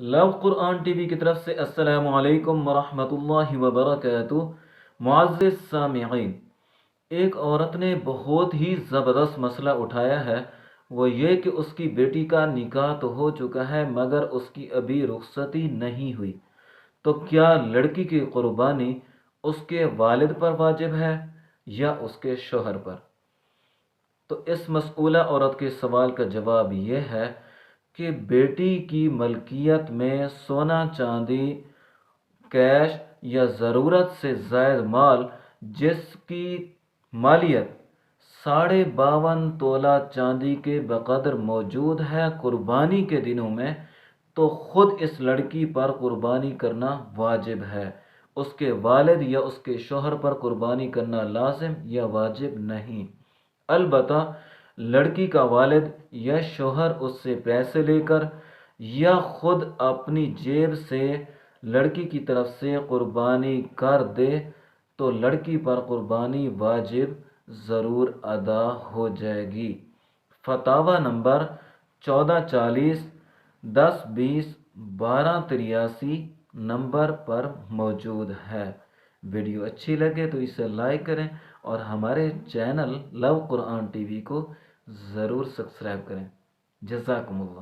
لو قرآن T V کی طرف سے السلام علیکم ورحمۃ اللہ وبرکاتہ۔ معزز سامعین، ایک عورت نے بہت ہی زبردست مسئلہ اٹھایا ہے، وہ یہ کہ اس کی بیٹی کا نکاح تو ہو چکا ہے مگر اس کی ابھی رخصتی نہیں ہوئی، تو کیا لڑکی کی قربانی اس کے والد پر واجب ہے یا اس کے شوہر پر؟ تو اس مسئولہ عورت کے سوال کا جواب یہ ہے کہ بیٹی کی ملکیت میں سونا چاندی، کیش یا ضرورت سے زائد مال جس کی مالیت 52.5 تولہ چاندی کے بقدر موجود ہے قربانی کے دنوں میں، تو خود اس لڑکی پر قربانی کرنا واجب ہے۔ اس کے والد یا اس کے شوہر پر قربانی کرنا لازم یا واجب نہیں۔ البتہ لڑکی کا والد یا شوہر اس سے پیسے لے کر یا خود اپنی جیب سے لڑکی کی طرف سے قربانی کر دے تو لڑکی پر قربانی واجب ضرور ادا ہو جائے گی۔ فتاوی نمبر 1440 1020 1283 نمبر پر موجود ہے۔ ویڈیو اچھی لگے تو اسے لائک کریں اور ہمارے چینل لو قرآن ٹی وی کو ضرور سبسکرائب کریں۔ جزاکم اللہ۔